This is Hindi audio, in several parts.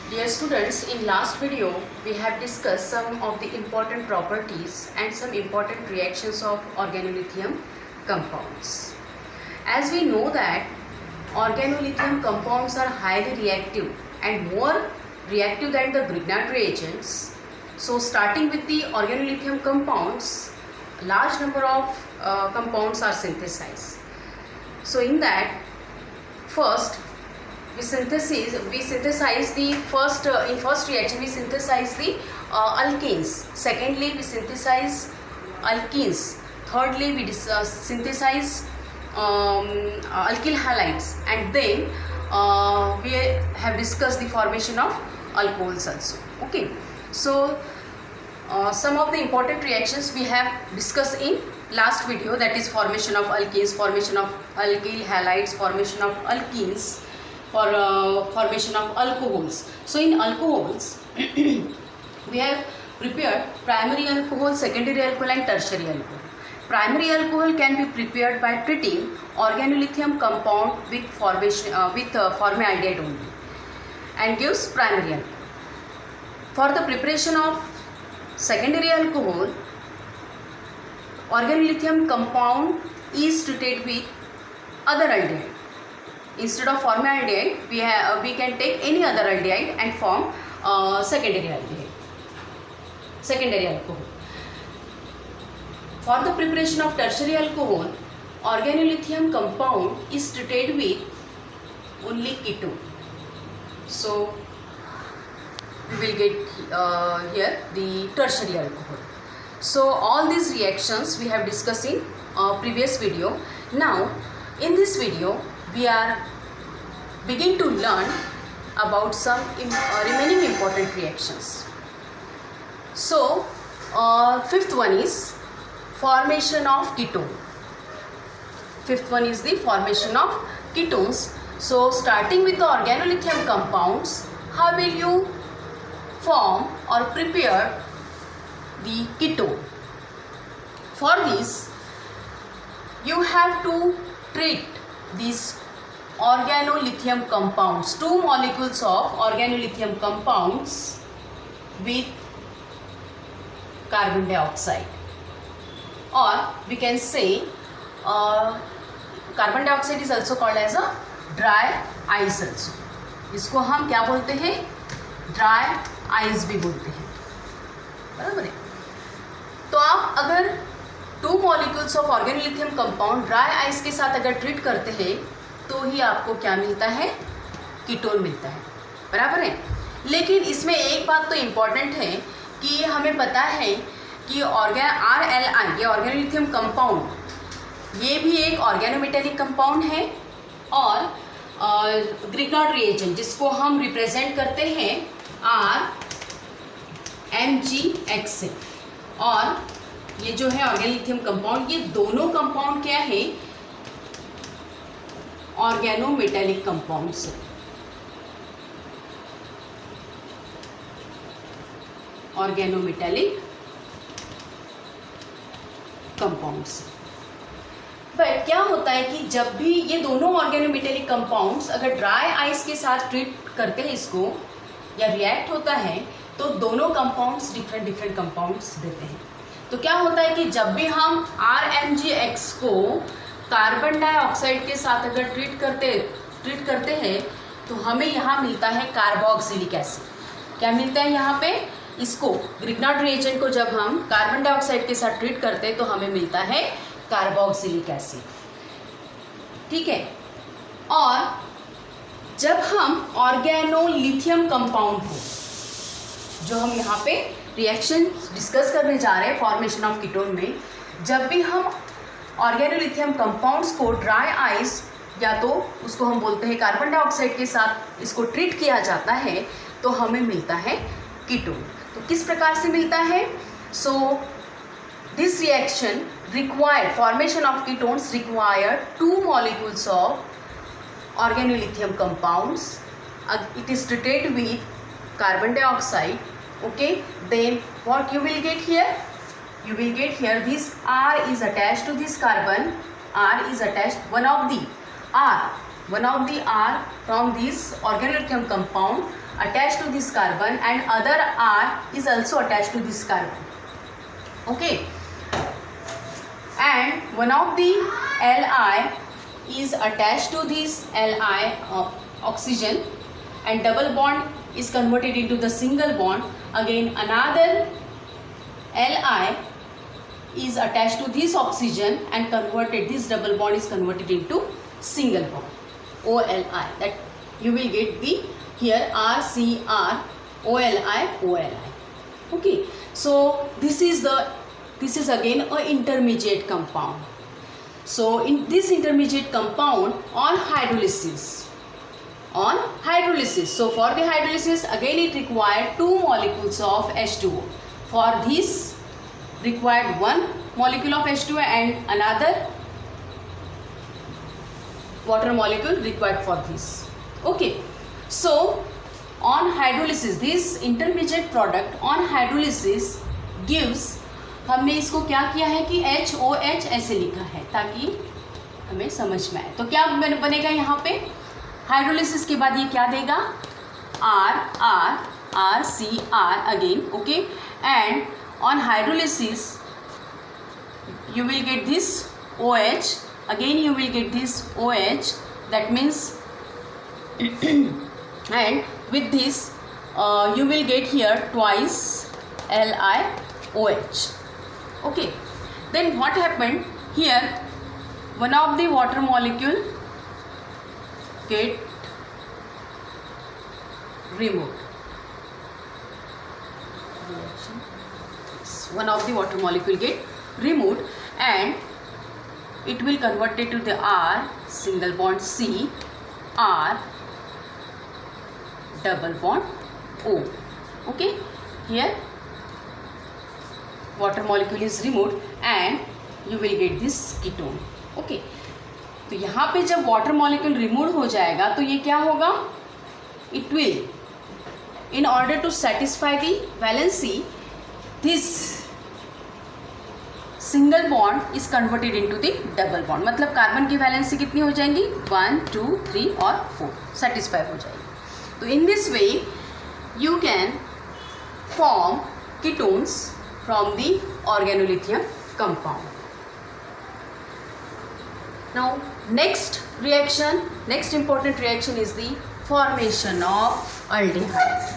Dear students, in last video we have discussed some of the important properties and some important reactions of organolithium compounds. As we know that organolithium compounds are highly reactive and more reactive than the Grignard reagents. So starting with the organolithium compounds, a large number of compounds are synthesized. So in that, first we synthesize the first in first reaction we synthesize the alkanes. Secondly, we synthesize alkenes. Thirdly, we synthesize alkyl halides, and then we have discussed the formation of alcohols also. Okay, so some of the important reactions we have discussed in last video, that is formation of alkenes, formation of alkyl halides, formation of alkenes, for formation of alcohols. So in alcohols we have prepared primary alcohol, secondary alcohol and tertiary alcohol. Primary alcohol can be prepared by treating organolithium compound with formation formaldehyde only and gives primary alcohol. For the preparation of secondary alcohol, organolithium compound is treated with other aldehyde. Instead of formaldehyde, we can take any other aldehyde and form secondary alcohol. For the preparation of tertiary alcohol, organolithium compound is treated with only ketone. So we will get here the tertiary alcohol. So all these reactions we have discussed in previous video. Now in this video we are beginning to learn about some remaining important reactions. So fifth one is formation of ketone. Fifth one is the formation of ketones. So starting with the organolithium compounds, how will you form or prepare the ketone? For this, you have to treat these organolithium compounds, two molecules of organolithium compounds, with carbon dioxide, or we can say carbon dioxide is also called as a dry ice also. इसको हम क्या बोलते हैं? ड्राई आइस भी बोलते हैं, बराबर है. तो आप अगर two molecules of organolithium compound dry ice के साथ अगर ट्रीट करते हैं तो ही आपको क्या मिलता है? कीटोन मिलता है, बराबर है. लेकिन इसमें एक बात तो इम्पॉर्टेंट है कि हमें पता है कि RLI ये ऑर्गेनोलिथियम कंपाउंड ये भी एक ऑर्गेनोमेटेलिक कंपाउंड है, और ग्रिग्नार्ड रिएजेंट जिसको हम रिप्रेजेंट करते हैं RMgX से, और ये जो है ऑर्गेनोलिथियम कंपाउंड, ये दोनों कंपाउंड क्या है? ऑर्गेनोमेटेलिक कंपाउंड से. ऑर्गेनोमेटेलिक कंपाउंड से. बट क्या होता है कि जब भी ये दोनों ऑर्गेनोमेटेलिक कंपाउंड्स अगर ड्राई आइस के साथ ट्रीट करते हैं इसको या रिएक्ट होता है, तो दोनों कंपाउंड्स डिफरेंट कंपाउंड्स देते हैं. तो क्या होता है कि जब भी हम RMgX को कार्बन डाइऑक्साइड के साथ अगर ट्रीट करते हैं तो हमें यहाँ मिलता है कार्बोक्सिलिक एसिड. क्या मिलता है यहाँ पे? इसको ग्रिग्नार्ड रिएजेंट को जब हम कार्बन डाइऑक्साइड के साथ ट्रीट करते हैं तो हमें मिलता है कार्बोक्सिलिक एसिड, ठीक है. और जब हम ऑर्गेनोलिथियम कंपाउंड को, जो हम यहाँ पे रिएक्शन डिस्कस करने जा रहे हैं फॉर्मेशन ऑफ कीटोन में, जब भी हम ऑर्गेनोलिथियम कंपाउंड्स को ड्राई आइस या तो उसको हम बोलते हैं कार्बन डाइऑक्साइड के साथ इसको ट्रीट किया जाता है तो हमें मिलता है कीटोन. तो किस प्रकार से मिलता है? So this reaction required formation of ketones require two molecules of organolithium compounds. It is treated with carbon dioxide. Okay, then what you will get here? You will get here this R is attached to this carbon. R is attached, one of the R one of the R from this organolithium compound attached to this carbon and other R is also attached to this carbon. Okay, and one of the Li is attached to this Li oxygen and double bond is converted into the single bond. Again another Li is attached to this oxygen and converted, this double bond is converted into single bond, OLI. That you will get the here RCr OLI. Okay, so this is again a intermediate compound. So in this intermediate compound on hydrolysis, so for the hydrolysis again it required 2 molecules of H2O. For this required 1 molecule of H2O and another water molecule required for this. Okay, so on hydrolysis, this intermediate product on hydrolysis gives, हमने इसको क्या किया है कि HOH ऐसे लिखा है ताकि हमें समझ में आए. तो क्या बनेगा यहाँ पे हाइड्रोलिसिस के बाद ये क्या देगा RCr again. Okay, and on hydrolysis you will get this OH, again you will get this OH, that means and with this you will get here twice LiOH. Okay, then what happened here, one of the water molecule get removed. One of the water molecule get removed and it will convert it to the R single bond C, R double bond O. Okay, here water molecule is removed and you will get this ketone. Okay, तो यहाँ पे जब water molecule removed हो जाएगा तो ये क्या होगा, it will, in order to satisfy the valency, this single bond is converted into the double bond. मतलब कार्बन की वैलेंसी कितनी हो जाएंगी 1, 2, 3 और 4 सेटिस्फाई हो जाएगी. तो in this way you can form ketones from the organolithium compound. Now next reaction, next important reaction is the formation of aldehyde.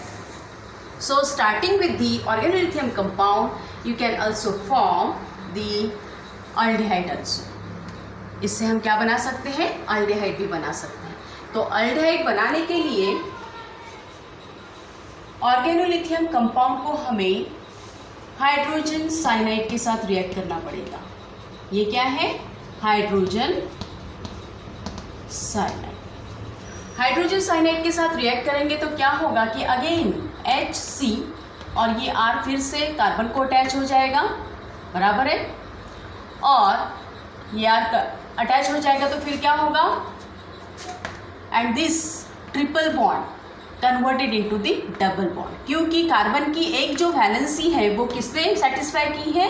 So starting with the organolithium compound you can also form the aldehyde also. इससे हम क्या बना सकते हैं, aldehyde भी बना सकते हैं. तो aldehyde बनाने के लिए organolithium compound को हमें हाइड्रोजन साइनाइड के साथ रिएक्ट करना पड़ेगा. ये क्या है, हाइड्रोजन साइनाइड. हाइड्रोजन साइनाइड के साथ रिएक्ट करेंगे तो क्या होगा कि अगेन HC और ये R फिर से कार्बन को अटैच हो जाएगा, बराबर है, और ये R अटैच हो जाएगा तो फिर क्या होगा, and this triple bond converted into the double bond. क्योंकि कार्बन की एक जो वैलेंसी है वो किसने सेटिस्फाई की है,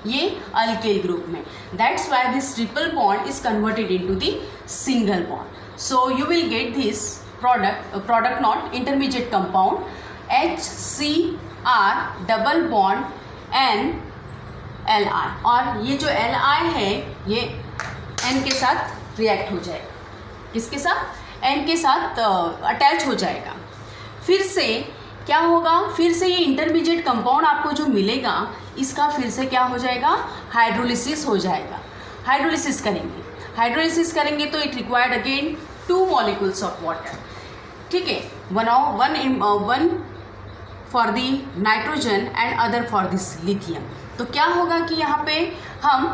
ये अल्केल ग्रुप में. That's why this triple bond is converted into the single bond. So you will get this product not intermediate compound HCr double bond NLi, और ये जो Li है ये N के साथ रिएक्ट हो जाएगा. किसके साथ, N के साथ अटैच हो जाएगा. फिर से क्या होगा, फिर से ये इंटरमीडिएट कंपाउंड आपको जो मिलेगा इसका फिर से क्या हो जाएगा, हाइड्रोलिसिस हो जाएगा. हाइड्रोलिसिस करेंगे तो it required again 2 molecules of water. ठीक है, one for the nitrogen and other for this lithium. तो क्या होगा कि यहाँ पे हम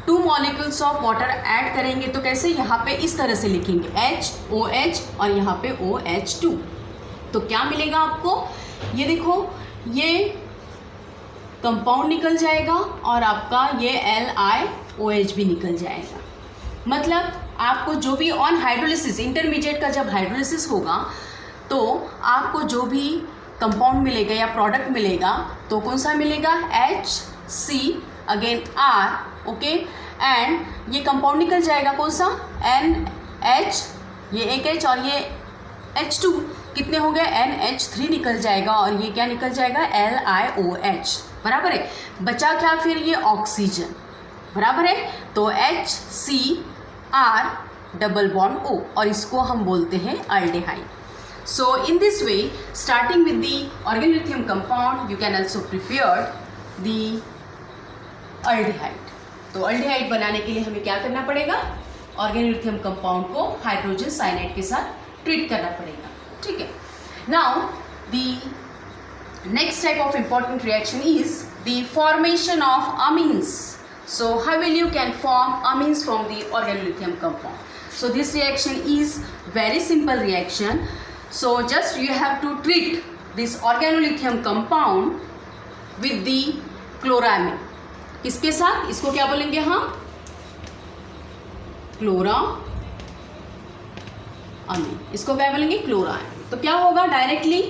2 मॉलिक्यूल्स ऑफ वाटर ऐड करेंगे तो कैसे, यहाँ पे इस तरह से लिखेंगे HOH और यहाँ पे OH2. तो क्या मिलेगा आपको, ये देखो ये कंपाउंड निकल जाएगा और आपका ये LiOH भी निकल जाएगा. मतलब आपको जो भी ऑन हाइड्रोलिसिस, इंटरमीडिएट का जब हाइड्रोलिसिस होगा तो आपको जो भी कंपाउंड मिलेगा या प्रोडक्ट मिलेगा तो कौन सा मिलेगा, HC again R. Okay, and ये कंपाउंड निकल जाएगा कौन सा, NH ये एक H और ये H2 कितने हो गए, NH3 निकल जाएगा और ये क्या निकल जाएगा, LiOH, बराबर है। बचा क्या फिर, ये ऑक्सीजन, बराबर है। तो HCr डबल बॉन्ड O और इसको हम बोलते हैं aldehyde. So in this way, starting with the organolithium compound, you can also prepare the aldehyde. तो aldehyde बनाने के लिए हमें क्या करना पड़ेगा, organolithium compound को हाइड्रोजन साइनाइड के साथ ट्रीट करना पड़ेगा, ठीक है। Now the next type of important reaction is the formation of amines. So how will you can form amines from the organolithium compound? So this reaction is very simple reaction. So just you have to treat this organolithium compound with the chloramine. किसके साथ, इसको क्या बोलेंगे हम, क्लोरामीन, इसको क्या बोलेंगे, क्लोरामीन। तो क्या होगा, डायरेक्टली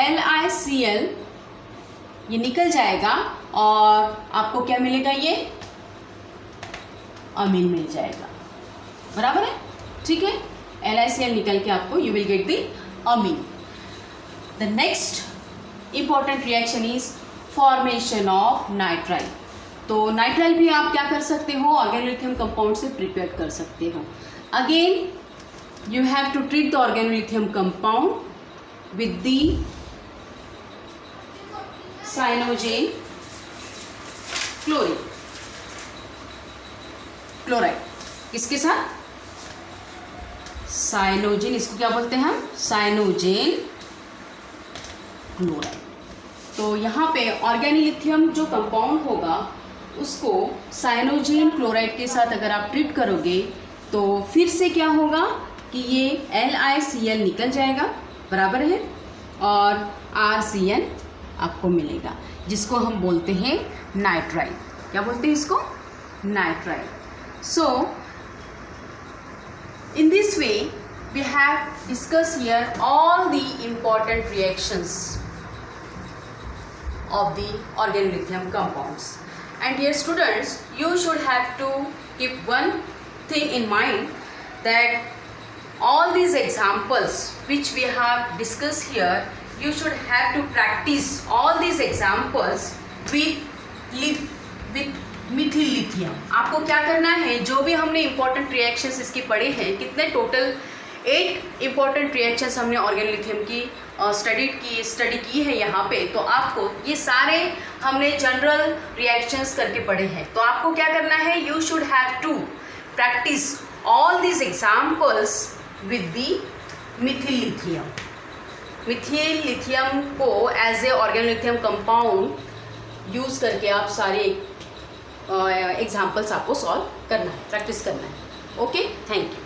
LiCl ये निकल जाएगा और आपको क्या मिलेगा, ये अमीन मिल जाएगा, बराबर है, ठीक है। LiCl निकल के आपको you will get the amine. The next important reaction is formation of nitrile. तो नाइट्राइल भी आप क्या कर सकते हो, ऑर्गेनोलिथियम कंपाउंड से प्रिपेयर कर सकते हो। Again you have to treat the organolithium compound with the cyanogen chloride, किसके साथ, साइनोजेन, इसको क्या बोलते हैं हम, साइनोजेन क्लोराइड। तो यहाँ पे ऑर्गेनोलिथियम जो कंपाउंड होगा उसको साइनोजेन क्लोराइड के साथ अगर आप ट्रीट करोगे तो फिर से क्या होगा कि ये LiCl निकल जाएगा, बराबर है, और RCN आपको मिलेगा, जिसको हम बोलते हैं नाइट्राइल। क्या बोलते हैं इसको, nitrile. So in this way we have discussed here all the important reactions of the organolithium compounds. And dear students, you should have to keep one thing in mind, that all these examples which we have discussed here, you should have to practice all these examples with Mithil lithium. आपको क्या करना है, जो भी हमने इंपॉर्टेंट रिएक्शंस इसके पढ़े हैं, कितने टोटल 8 इंपॉर्टेंट रिएक्शंस हमने ऑर्गेनोलिथियम की स्टडी की है यहाँ पे, तो आपको ये सारे हमने जनरल रिएक्शंस करके पढ़े हैं। तो आपको क्या करना है, you should have to practise all these examples with the methyl lithium. Methyl lithium को as a organolithium compound use करके आप सारे एग्जाम्पल्स आपको सॉल्व करना है, प्रैक्टिस करना है। Okay, thank you.